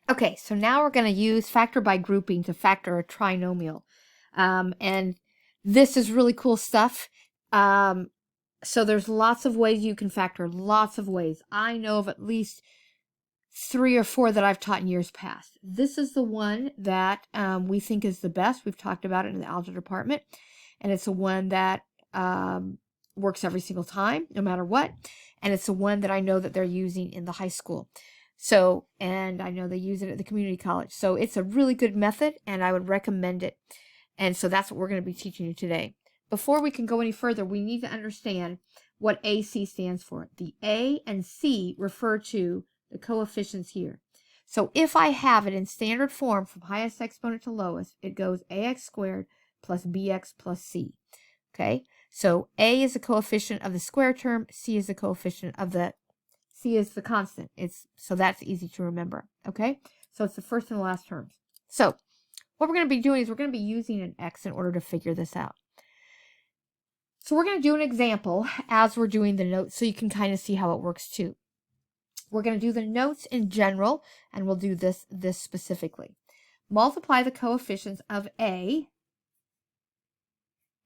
Okay, so now we're going to use factor by grouping to factor a trinomial. And this is really cool stuff. So there's lots of ways you can factor, lots of ways. I know of at least 3 or 4 that I've taught in years past. This is the one that we think is the best. We've talked about it in the algebra department. And it's the one that works every single time, no matter what. And it's the one that I know that they're using in the high school. So, and I know they use it at the community college. So it's a really good method and I would recommend it. And so that's what we're going to be teaching you today. Before we can go any further, we need to understand what AC stands for. The A and C refer to the coefficients here. So if I have it in standard form from highest exponent to lowest, it goes ax squared plus bx plus c. Okay, so A is the coefficient of the square term, C is the coefficient of the C is the constant. So that's easy to remember. Okay, so it's the first and the last terms. So what we're going to be doing is we're going to be using an x in order to figure this out. So we're going to do an example as we're doing the notes so you can kind of see how it works too. We're going to do the notes in general and we'll do this specifically. Multiply the coefficients of A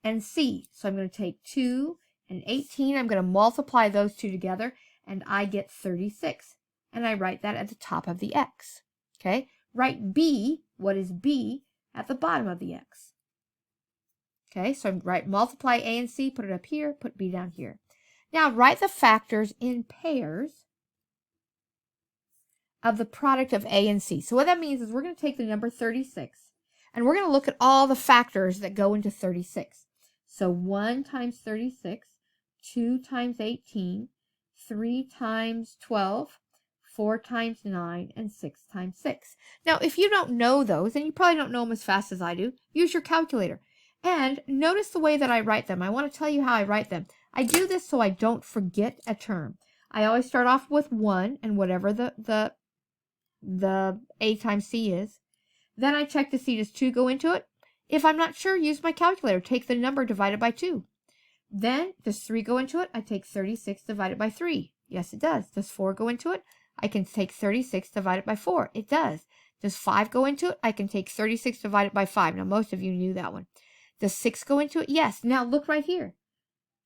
and C. So I'm going to take 2 and 18. I'm going to multiply those two together and I get 36. And I write that at the top of the x. Okay? Write B, what is B, at the bottom of the x. Okay, so I write multiply A and C, put it up here, put B down here. Now write the factors in pairs of the product of A and C. So what that means is we're going to take the number 36 and we're going to look at all the factors that go into 36. So 1 times 36, 2 times 18, 3 times 12, 4 times 9, and 6 times 6. Now, if you don't know those, and you probably don't know them as fast as I do, use your calculator. And notice the way that I write them. I want to tell you how I write them. I do this so I don't forget a term. I always start off with 1 and whatever the A times C is. Then I check to see does 2 go into it. If I'm not sure, use my calculator. Take the number divided by 2. Then, does 3 go into it? I take 36 divided by 3. Yes, it does. Does 4 go into it? I can take 36 divided by 4. It does. Does 5 go into it? I can take 36 divided by 5. Now, most of you knew that one. Does 6 go into it? Yes. Now, look right here.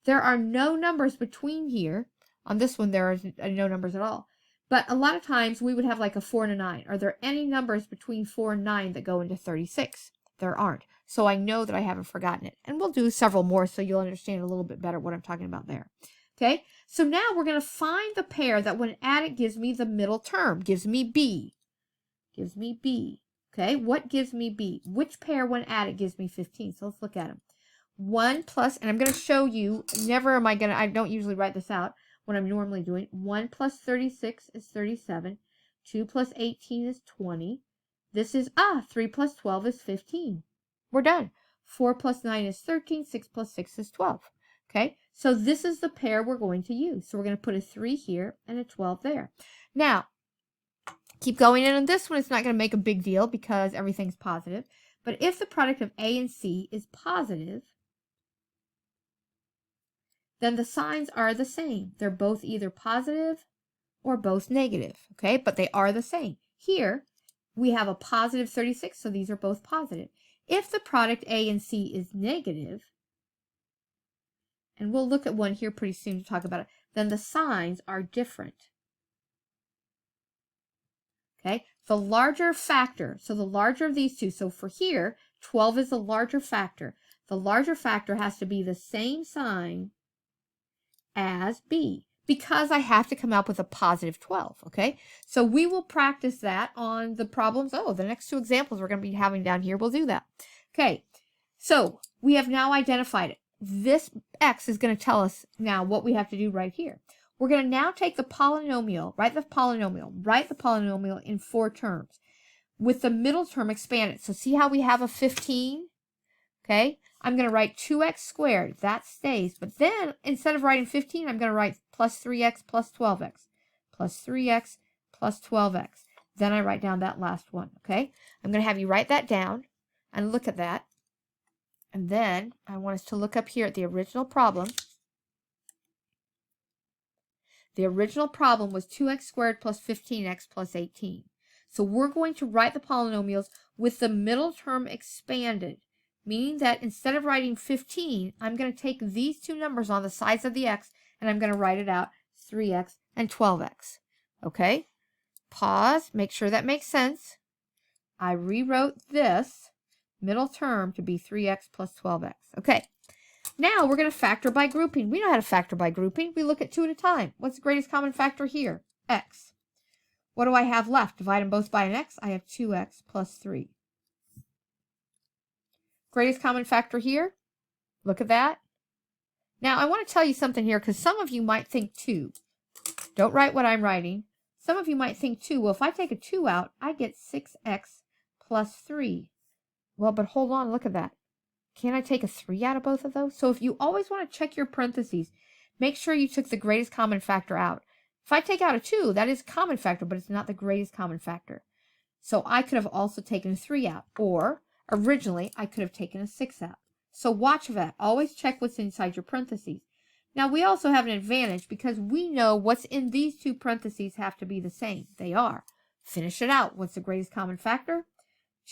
There are no numbers between here. On this one, there are no numbers at all. But a lot of times, we would have like a 4 and a 9. Are there any numbers between 4 and 9 that go into 36? There aren't. So I know that I haven't forgotten it. And we'll do several more so you'll understand a little bit better what I'm talking about there. Okay, so now we're going to find the pair that when added gives me the middle term, gives me B. Gives me B. Okay, what gives me B? Which pair when added gives me 15? So let's look at them. 1 plus, and I'm going to show you, I don't usually write this out when I'm normally doing. 1 plus 36 is 37. 2 plus 18 is 20. This is, 3 plus 12 is 15. We're done. 4 plus 9 is 13. 6 plus 6 is 12. Okay, so this is the pair we're going to use. So we're going to put a 3 here and a 12 there. Now, keep going in on this one. It's not going to make a big deal because everything's positive. But if the product of A and C is positive, then the signs are the same. They're both either positive or both negative. Okay, but they are the same. Here, we have a positive 36, so these are both positive. If the product A and C is negative, and we'll look at one here pretty soon to talk about it, then the signs are different. Okay, the larger factor, so the larger of these two, so for here, 12 is the larger factor. The larger factor has to be the same sign as B, because I have to come up with a positive 12, okay? So we will practice that on the problems. The next 2 examples we're going to be having down here, we'll do that. Okay, so we have now identified it. This x is going to tell us now what we have to do right here. We're going to now take the polynomial, write the polynomial in 4 terms. With the middle term, expand it. So see how we have a 15? Okay, I'm going to write 2x squared. That stays. But then, instead of writing 15, I'm going to write plus 3x plus 12x. Plus 3x plus 12x. Then I write down that last one. Okay, I'm going to have you write that down and look at that. And then I want us to look up here at the original problem. The original problem was 2x squared plus 15x plus 18. So we're going to write the polynomials with the middle term expanded, meaning that instead of writing 15, I'm going to take these two numbers on the sides of the x, and I'm going to write it out 3x and 12x. Okay? Pause. Make sure that makes sense. I rewrote this middle term to be 3x plus 12x. Okay. Now we're going to factor by grouping. We know how to factor by grouping. We look at two at a time. What's the greatest common factor here? X. What do I have left? Divide them both by an x. I have 2x plus 3. Greatest common factor here? Look at that. Now I want to tell you something here because some of you might think 2. Don't write what I'm writing. Some of you might think 2. Well, if I take a 2 out, I get 6x plus 3. Well, but hold on. Look at that. Can't I take a 3 out of both of those? So if you always want to check your parentheses, make sure you took the greatest common factor out. If I take out a 2, that is a common factor, but it's not the greatest common factor. So I could have also taken a 3 out, or originally I could have taken a 6 out. So watch that. Always check what's inside your parentheses. Now we also have an advantage because we know what's in these two parentheses have to be the same. They are. Finish it out. What's the greatest common factor?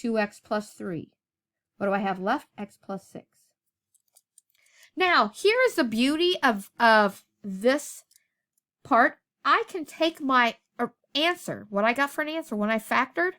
2x plus 3. What do I have left? X plus 6. Now, here is the beauty of this part. I can take my answer, what I got for an answer when I factored,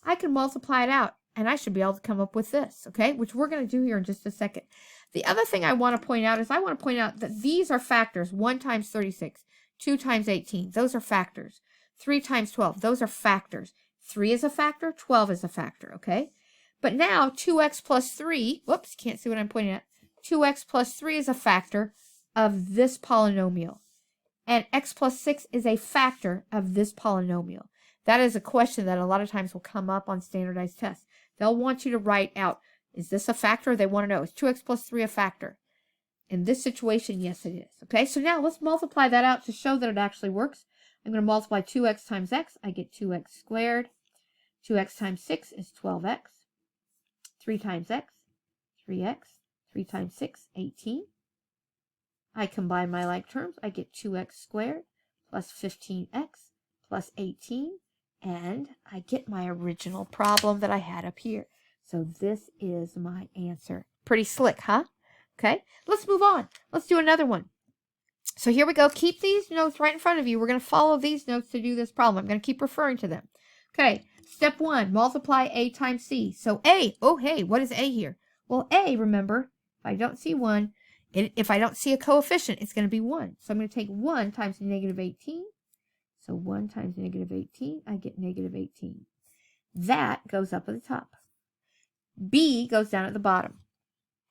I can multiply it out, and I should be able to come up with this, okay? Which we're going to do here in just a second. The other thing I want to point out is I want to point out that these are factors. 1 times 36, 2 times 18. Those are factors. 3 times 12. Those are factors. 3 is a factor. 12 is a factor, okay? But now 2x plus 3, whoops, can't see what I'm pointing at. 2x plus 3 is a factor of this polynomial. And x plus 6 is a factor of this polynomial. That is a question that a lot of times will come up on standardized tests. They'll want you to write out, is this a factor? They want to know, is 2x plus 3 a factor? In this situation, yes, it is. Okay, so now let's multiply that out to show that it actually works. I'm going to multiply 2x times x. I get 2x squared. 2x times 6 is 12x. 3 times x, 3x. 3 times 6, 18. I combine my like terms. I get 2x squared plus 15x plus 18. And I get my original problem that I had up here. So this is my answer. Pretty slick, huh? Okay, let's move on. Let's do another one. So here we go. Keep these notes right in front of you. We're going to follow these notes to do this problem. I'm going to keep referring to them. Okay, step 1, multiply a times c. So a, oh hey, what is a here? Well, a, remember, if I don't see 1, if I don't see a coefficient, it's going to be 1. So I'm going to take 1 times negative 18. So 1 times negative 18, I get negative 18. That goes up at the top. B goes down at the bottom.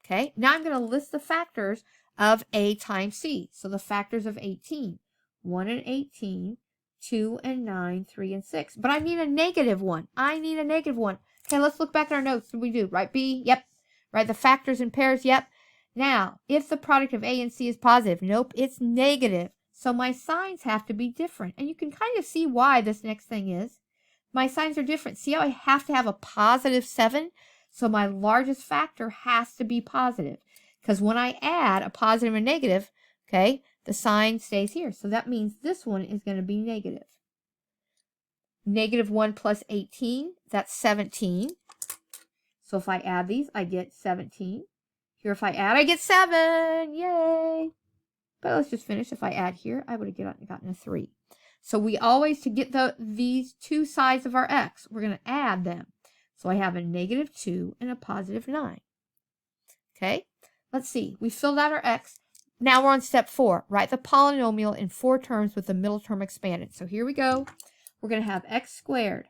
Okay, now I'm going to list the factors of a times c. So the factors of 18, 1 and 18, 2 and 9, 3 and 6. But I need a negative 1. I need a negative 1. Okay, let's look back at our notes. What do we do? Write B? Yep. Write the factors in pairs? Yep. Now, if the product of a and c is positive, nope, it's negative. So my signs have to be different. And you can kind of see why this next thing is. My signs are different. See how I have to have a positive 7? So my largest factor has to be positive. Because when I add a positive and negative, okay, the sign stays here. So that means this one is going to be negative. Negative 1 plus 18, that's 17. So if I add these, I get 17. Here, if I add, I get 7. Yay! But let's just finish. If I add here, I would have gotten a 3. So we always, to get these two sides of our x, we're going to add them. So I have a negative 2 and a positive 9. Okay, let's see. We filled out our x. Now we're on step 4. Write the polynomial in 4 terms with the middle term expanded. So here we go. We're going to have x squared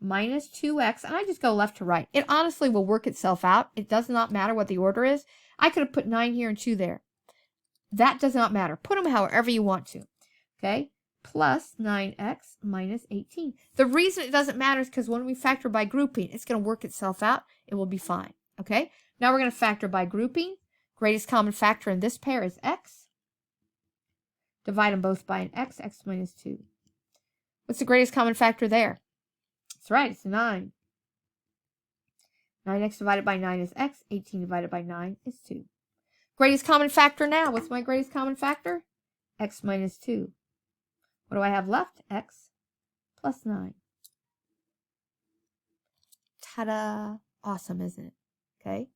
minus 2x. And I just go left to right. It honestly will work itself out. It does not matter what the order is. I could have put 9 here and 2 there. That does not matter. Put them however you want to. Okay, plus 9x minus 18. The reason it doesn't matter is because when we factor by grouping, it's going to work itself out. It will be fine. Okay, now we're going to factor by grouping. Greatest common factor in this pair is x. Divide them both by an x, x minus 2. What's the greatest common factor there? That's right, it's 9. 9x divided by 9 is x. 18 divided by 9 is 2. Greatest common factor now. What's my greatest common factor? X minus 2. What do I have left? X plus 9. Ta-da! Awesome, isn't it? Okay.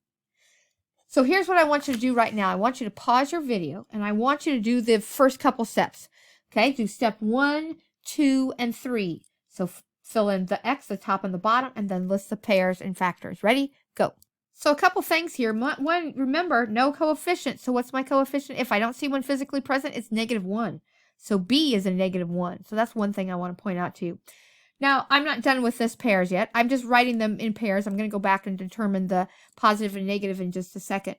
So here's what I want you to do right now. I want you to pause your video, and I want you to do the first couple steps. Okay, do step 1, 2, and 3. So fill in the x, the top and the bottom, and then list the pairs and factors. Ready? Go. So a couple things here. One, remember, no coefficient. So what's my coefficient? If I don't see one physically present, it's -1. So B is a -1. So that's one thing I want to point out to you. Now, I'm not done with this pairs yet. I'm just writing them in pairs. I'm going to go back and determine the positive and negative in just a second.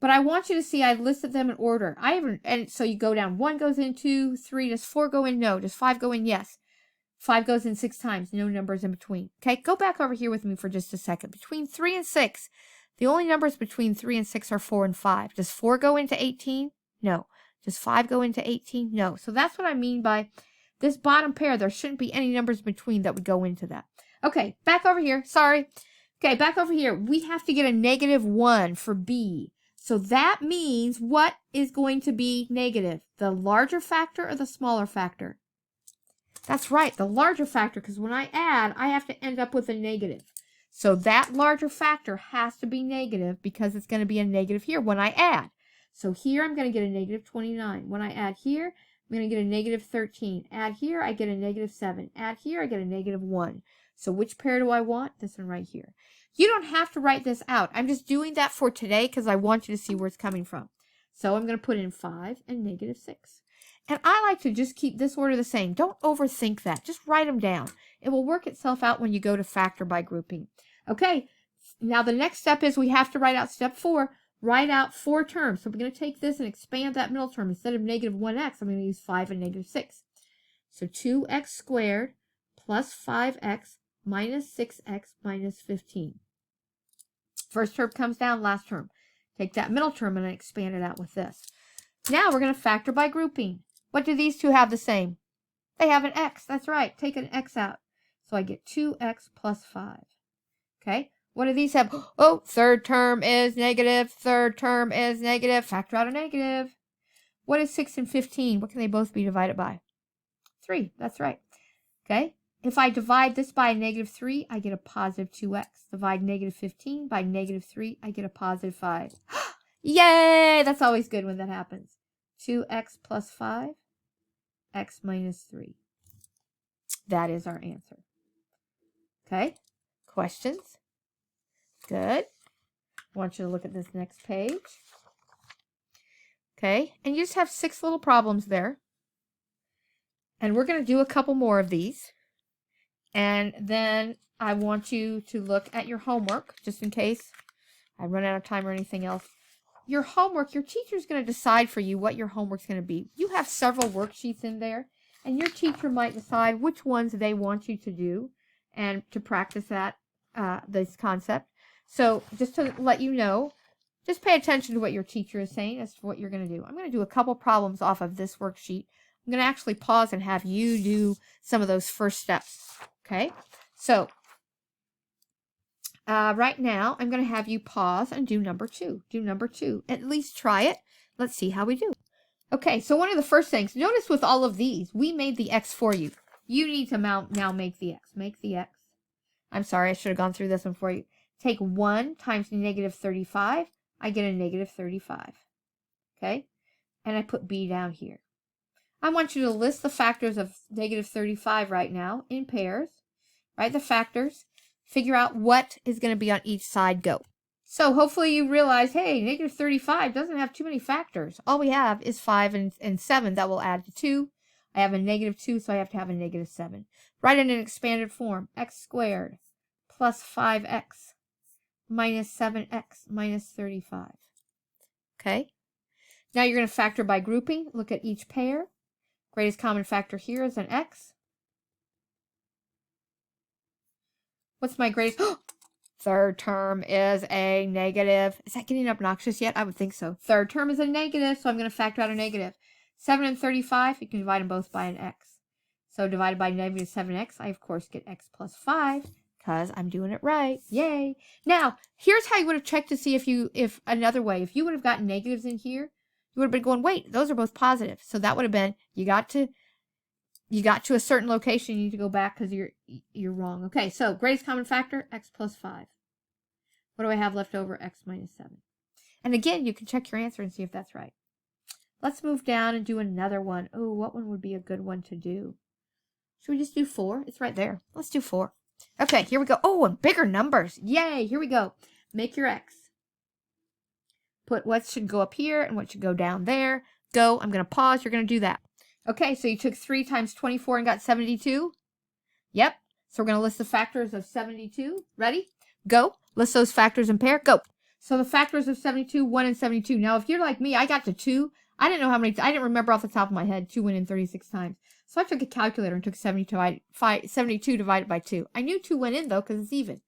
But I want you to see I listed them in order. And so you go down. 1 goes in, 2, 3. Does 4 go in? No. Does 5 go in? Yes. 5 goes in 6 times. No numbers in between. Okay, go back over here with me for just a second. Between 3 and 6, the only numbers between 3 and 6 are 4 and 5. Does 4 go into 18? No. Does 5 go into 18? No. So that's what I mean by this bottom pair. There shouldn't be any numbers between that would go into that. Okay, back over here. Sorry. Okay, back over here. We have to get a -1 for B. So that means what is going to be negative? The larger factor or the smaller factor? That's right, the larger factor, because when I add, I have to end up with a negative. So that larger factor has to be negative because it's going to be a negative here when I add. So here I'm going to get a -29. When I add here, I'm going to get a -13. Add here, I get a -7. Add here, I get a -1. So which pair do I want? This one right here. You don't have to write this out. I'm just doing that for today because I want you to see where it's coming from. So I'm going to put in 5 and -6. And I like to just keep this order the same. Don't overthink that. Just write them down. It will work itself out when you go to factor by grouping. Okay, now the next step is we have to write out step 4. Write out 4 terms. So we're going to take this and expand that middle term. Instead of -1x, I'm going to use 5 and -6. So 2x squared plus 5x minus 6x minus 15. First term comes down, last term. Take that middle term and expand it out with this. Now we're going to factor by grouping. What do these two have the same? They have an x. That's right. Take an x out. So I get 2x plus 5. Okay. What do these have? Oh, third term is negative. Third term is negative. Factor out a negative. What is 6 and 15? What can they both be divided by? 3. That's right. Okay. If I divide this by a -3, I get a positive 2x. Divide -15 by -3, I get a positive 5. Yay! That's always good when that happens. 2x plus 5, x minus 3. That is our answer. Okay? Questions? Good. I want you to look at this next page. Okay? And you just have 6 little problems there. And we're going to do a couple more of these. And then I want you to look at your homework, just in case I run out of time or anything else. Your homework, your teacher's going to decide for you what your homework's going to be. You have several worksheets in there, and your teacher might decide which ones they want you to do and to practice that, this concept. So just to let you know, just pay attention to what your teacher is saying as to what you're going to do. I'm going to do a couple problems off of this worksheet. I'm going to actually pause and have you do some of those first steps. Okay, so right now I'm going to have you pause and do number 2. Do number 2. At least try it. Let's see how we do. Okay, so one of the first things, notice with all of these, we made the x for you. You need to now make the x. Make the x. I'm sorry, I should have gone through this one for you. Take 1 times -35. I get a -35. Okay, and I put b down here. I want you to list the factors of -35 right now in pairs. Write the factors. Figure out what is going to be on each side. Go. So hopefully you realize, hey, -35 doesn't have too many factors. All we have is 5 and 7 that will add to 2. I have a -2, so I have to have a -7. Write in an expanded form. X squared plus 5x minus 7x minus 35. Okay. Now you're going to factor by grouping. Look at each pair. Greatest common factor here is an x. What's my greatest? Third term is a negative. Is that getting obnoxious yet? I would think so. Third term is a negative, so I'm going to factor out a negative. 7 and 35, you can divide them both by an x. So divided by -7x, I of course get x plus 5 because I'm doing it right. Yay. Now, here's how you would have checked to see if another way, if you would have gotten negatives in here, you would have been going, wait, those are both positive. So that would have been, you got to you got to a certain location, you need to go back because you're wrong. Okay, so greatest common factor, x plus 5. What do I have left over? X minus 7. And again, you can check your answer and see if that's right. Let's move down and do another one. Oh, what one would be a good one to do? Should we just do 4? It's right there. Let's do 4. Okay, here we go. Oh, and bigger numbers. Yay, here we go. Make your x. Put what should go up here and what should go down there. Go. I'm going to pause. You're going to do that. Okay, so you took 3 times 24 and got 72? Yep. So we're going to list the factors of 72. Ready? Go. List those factors in pair. Go. So the factors of 72, 1 and 72. Now, if you're like me, I got to 2. I didn't know how many. I didn't remember off the top of my head 2 went in 36 times. So I took a calculator and took 72 divided by 2. I knew 2 went in, though, because it's even.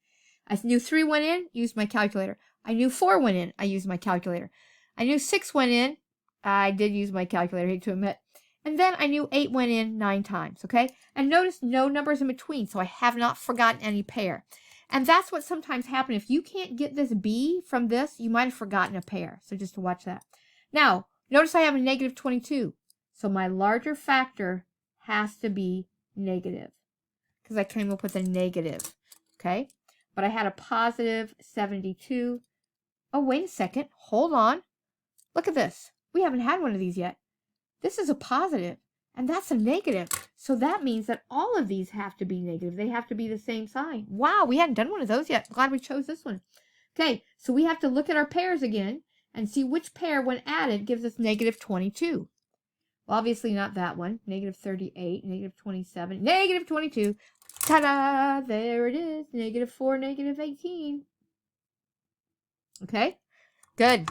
I knew 3 went in, used my calculator. I knew 4 went in, I used my calculator. I knew 6 went in, I did use my calculator, I hate to admit. And then I knew 8 went in 9 times, okay? And notice no numbers in between, so I have not forgotten any pair. And that's what sometimes happens. If you can't get this B from this, you might have forgotten a pair. So just to watch that. Now, notice I have a negative 22. So my larger factor has to be negative because I came up with a negative, okay? But I had a positive 72. Oh, wait a second. Hold on. Look at this. We haven't had one of these yet. This is a positive, and that's a negative. So that means that all of these have to be negative. They have to be the same sign. Wow, we hadn't done one of those yet. Glad we chose this one. Okay, so we have to look at our pairs again and see which pair, when added, gives us negative 22. Well, obviously not that one. Negative 38, negative 27, negative 22. Ta-da! There it is. Negative 4, negative 18. Okay, good.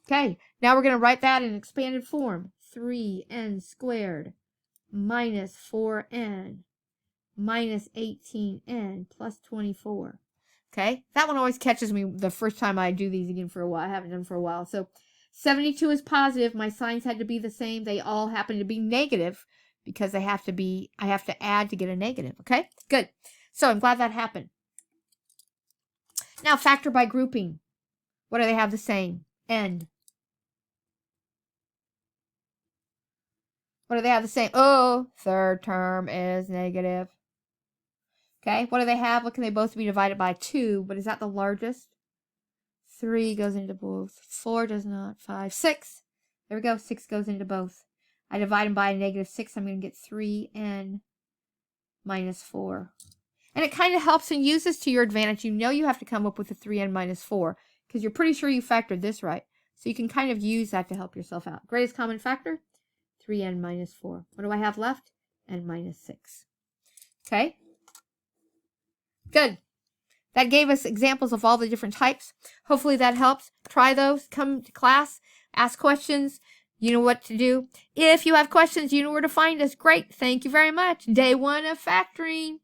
Okay, now we're going to write that in expanded form. 3n squared minus 4n minus 18n plus 24. Okay, that one always catches me the first time I do these again for a while. I haven't done for a while. So 72 is positive. My signs had to be the same. They all happen to be negative because they have to be, I have to add to get a negative. Okay, good. So I'm glad that happened. Now factor by grouping. What do they have the same? N. What do they have the same? Oh, third term is negative. Okay, what do they have? What can they both be divided by? 2, but is that the largest? 3 goes into both. 4 does not. 5, 6. There we go. 6 goes into both. I divide them by a negative 6. I'm going to get 3n minus 4. And it kind of helps and uses to your advantage. You know you have to come up with a 3n minus 4 because you're pretty sure you factored this right. So you can kind of use that to help yourself out. Greatest common factor, 3n minus 4. What do I have left? N minus 6. Okay. Good. That gave us examples of all the different types. Hopefully that helps. Try those. Come to class. Ask questions. You know what to do. If you have questions, you know where to find us. Great. Thank you very much. Day 1 of factoring.